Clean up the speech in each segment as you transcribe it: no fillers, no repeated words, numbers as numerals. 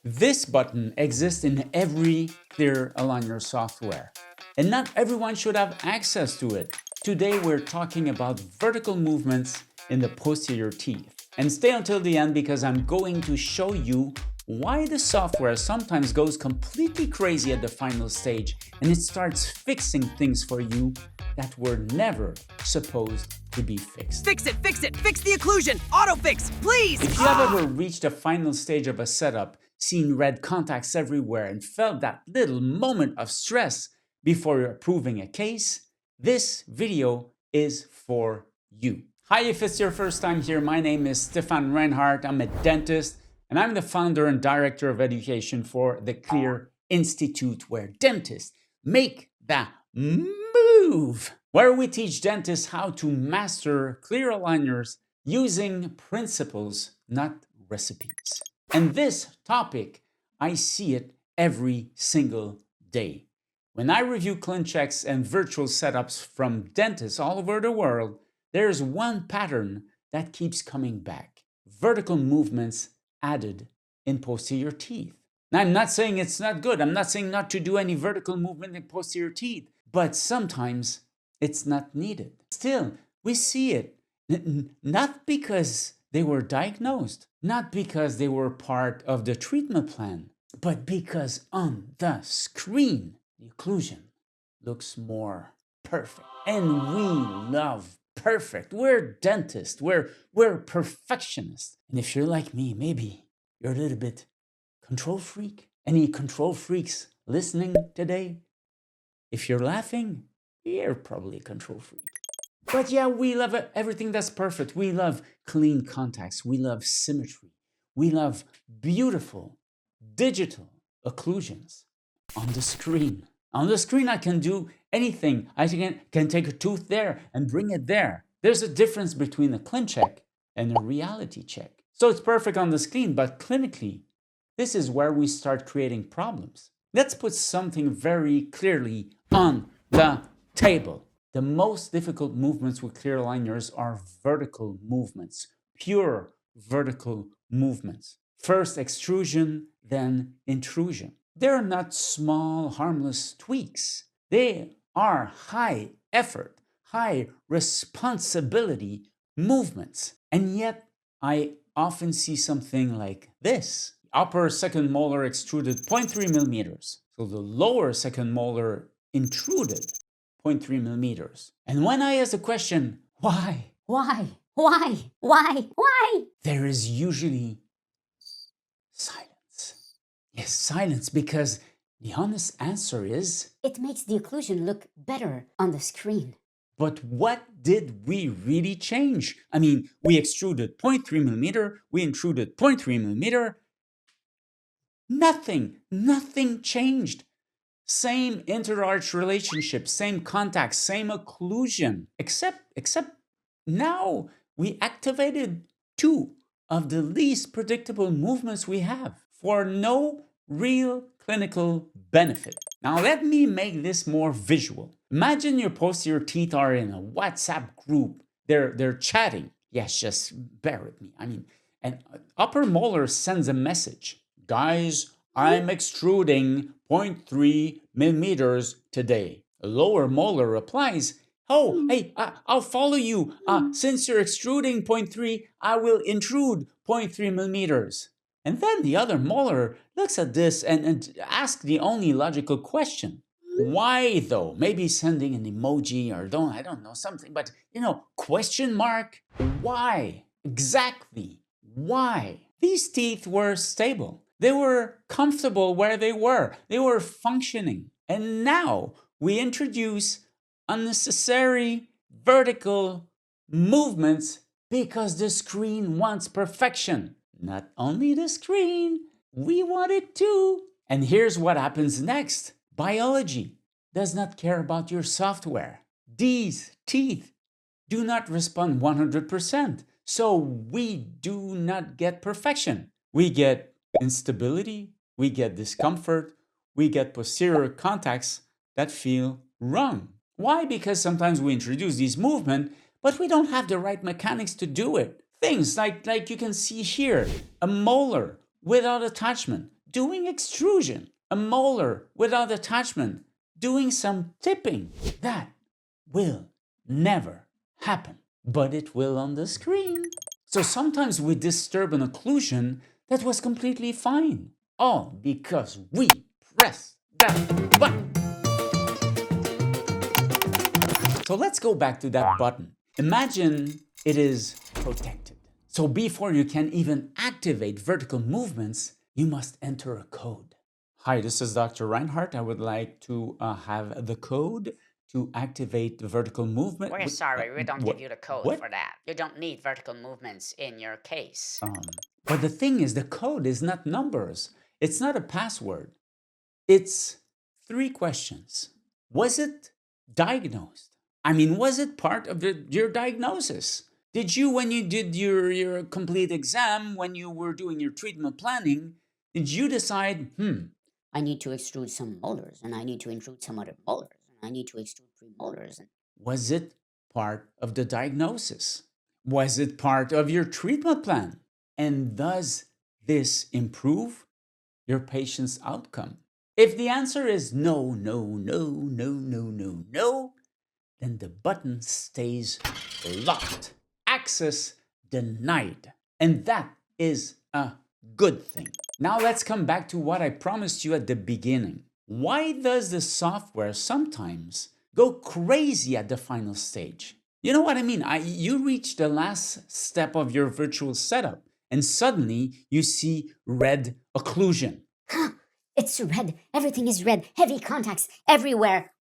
This button exists in every clear aligner software, and not everyone should have access to it. Today we're talking about vertical movements in the posterior teeth. And stay until the end because I'm going to show you why the software sometimes goes completely crazy at the final stage and it starts fixing things for you that were never supposed to be fixed. Fix it, fix it, fix the occlusion, auto fix, please! If you have ever reached the final stage of a setup, seen red contacts everywhere and felt that little moment of stress before approving a case, this video is for you. Hi, if it's your first time here, my name is Stéphane Reinhardt. I'm a dentist and I'm the founder and director of education for the Clear Institute, where dentists make that move, where we teach dentists how to master clear aligners using principles, not recipes. And this topic, I see it every single day. When I review ClinChecks and virtual setups from dentists all over the world, there's one pattern that keeps coming back: vertical movements added in posterior teeth. Now, I'm not saying it's not good. I'm not saying not to do any vertical movement in posterior teeth, but sometimes it's not needed. Still, we see it, not because they were diagnosed, not because they were part of the treatment plan, but because on the screen, the occlusion looks more perfect. And we love perfect. We're dentists. We're perfectionists. And if you're like me, maybe you're a little bit control freak. Any control freaks listening today? If you're laughing, you're probably a control freak. But yeah, we love everything that's perfect. We love clean contacts. We love symmetry. We love beautiful digital occlusions on the screen. On the screen, I can do anything. I can take a tooth there and bring it there. There's a difference between a ClinCheck and a reality check. So it's perfect on the screen, but clinically, this is where we start creating problems. Let's put something very clearly on the table. The most difficult movements with clear aligners are vertical movements, pure vertical movements. First extrusion, then intrusion. They're not small, harmless tweaks. They are high effort, high responsibility movements. And yet, I often see something like this. Upper second molar extruded 0.3 millimeters. So the lower second molar intruded 0.3 millimeters. And when I ask the question, why? Why? There is usually silence. Yes, silence, because the honest answer is, It makes the occlusion look better on the screen. but what did we really change? I mean, we extruded 0.3 millimeter, we intruded 0.3 millimeter. Nothing changed. Same interarch relationship, same contact, same occlusion, except now we activated two of the least predictable movements we have for no real clinical benefit. Now let me make this more visual. Imagine your posterior teeth are in a WhatsApp group. They're chatting. Yes, just bear with me. And upper molar sends a message. Guys, I'm extruding 0.3 millimeters today. A lower molar replies, oh, hey, I'll follow you. Since you're extruding 0.3, I will intrude 0.3 millimeters. And then the other molar looks at this and asks the only logical question. Why though? Maybe sending an emoji or I don't know, something, but question mark? Why? Exactly. Why? These teeth were stable. They were comfortable where they were. They were functioning. And now we introduce unnecessary vertical movements because the screen wants perfection. Not only the screen, we want it too. And here's what happens next. Biology does not care about your software. These teeth do not respond 100%. So we do not get perfection. We get instability, we get discomfort, we get posterior contacts that feel wrong. Why? Because sometimes we introduce these movements, but we don't have the right mechanics to do it. Things like you can see here, a molar without attachment. doing extrusion, a molar without attachment, doing some tipping. That will never happen, but it will on the screen. So sometimes we disturb an occlusion that was completely fine, all because we press that button. So let's go back to that button. Imagine it is protected. So before you can even activate vertical movements, you must enter a code. Hi, this is Dr. Reinhardt. I would like to have the code to activate the vertical movement. We're sorry, we don't give you the code what? for that. You don't need vertical movements in your case. But the thing is, the code is not numbers. It's not a password. It's 3 questions. Was it diagnosed? I mean, was it part of your diagnosis? Did you, when you did your complete exam, when you were doing your treatment planning, did you decide, I need to extrude some molars, and I need to intrude some other molars, and I need to extrude premolars. Was it part of the diagnosis? Was it part of your treatment plan? And does this improve your patient's outcome? If the answer is no, no, no, no, no, no, no, then the button stays locked. Access denied. And that is a good thing. Now let's come back to what I promised you at the beginning. Why does the software sometimes go crazy at the final stage? You know what I mean? You reach the last step of your virtual setup and suddenly you see red occlusion. It's red. Everything is red. Heavy contacts everywhere.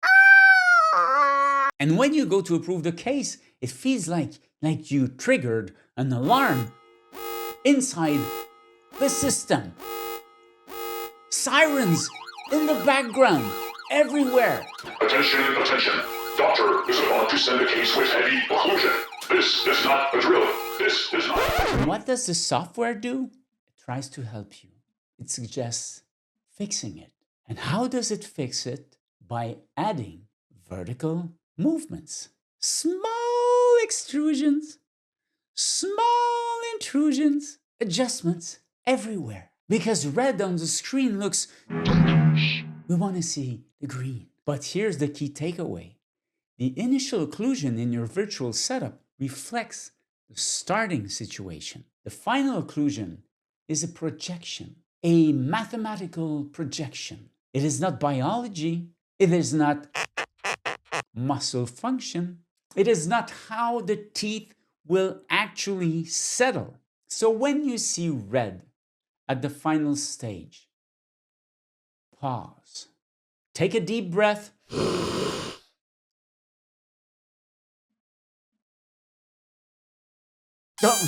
And when you go to approve the case, it feels like you triggered an alarm inside the system. Sirens in the background, everywhere. Attention, attention. Doctor is about to send a case with heavy occlusion. This is not a drill. This is not. And what does the software do? It tries to help you. It suggests fixing it. And how does it fix it? By adding vertical movements. Small extrusions, small intrusions, adjustments everywhere. Because red on the screen looks, we want to see the green. But here's the key takeaway. The initial occlusion in your virtual setup reflects the starting situation. The final occlusion is a projection, a mathematical projection. It is not biology. It is not muscle function. It is not how the teeth will actually settle. So when you see red at the final stage, pause. Take a deep breath.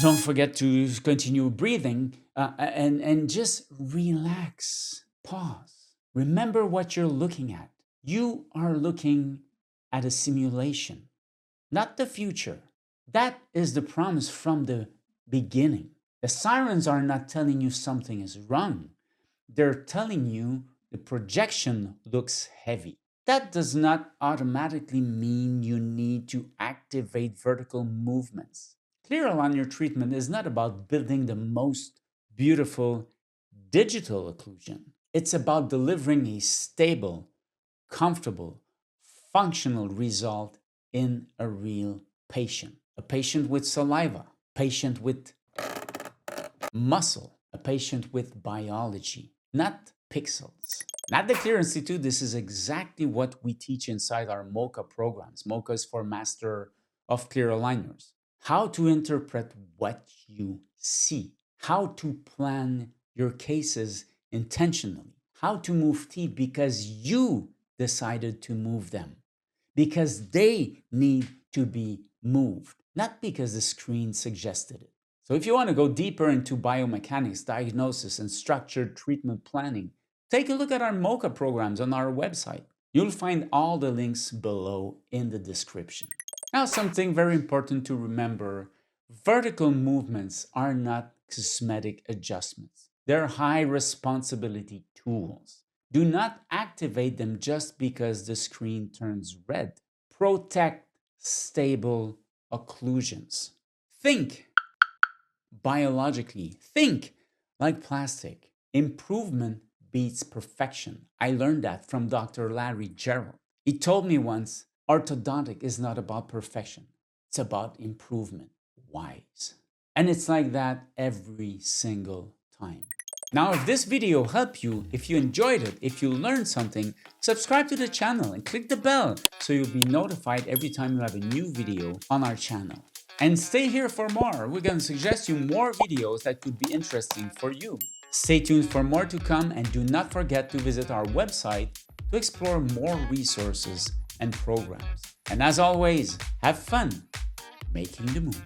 Don't forget to continue breathing and just relax. Pause. Remember what you're looking at. You are looking at a simulation, not the future. That is the promise from the beginning. The sirens are not telling you something is wrong. They're telling you the projection looks heavy. That does not automatically mean you need to activate vertical movements. Clear aligner treatment is not about building the most beautiful digital occlusion. It's about delivering a stable, comfortable, functional result in a real patient. A patient with saliva, patient with muscle, a patient with biology, not pixels. At the Clear Institute, this is exactly what we teach inside our MOCA programs. MOCA is for Master of Clear Aligners. How to interpret what you see, how to plan your cases intentionally, how to move teeth because you decided to move them, because they need to be moved, not because the screen suggested it. So if you want to go deeper into biomechanics, diagnosis, and structured treatment planning, take a look at our MOCA programs on our website. You'll find all the links below in the description. Now, something very important to remember, vertical movements are not cosmetic adjustments. They're high responsibility tools. Do not activate them just because the screen turns red. Protect stable occlusions. Think biologically. Think like plastic. Improvement beats perfection. I learned that from Dr. Larry Gerald. He told me once, orthodontic is not about perfection. It's about improvement. Wise. And it's like that every single time. Now, if this video helped you, if you enjoyed it, if you learned something, subscribe to the channel and click the bell so you'll be notified every time you have a new video on our channel. And stay here for more. We're going to suggest you more videos that could be interesting for you. Stay tuned for more to come, and do not forget to visit our website to explore more resources and programs. And as always, have fun making the move.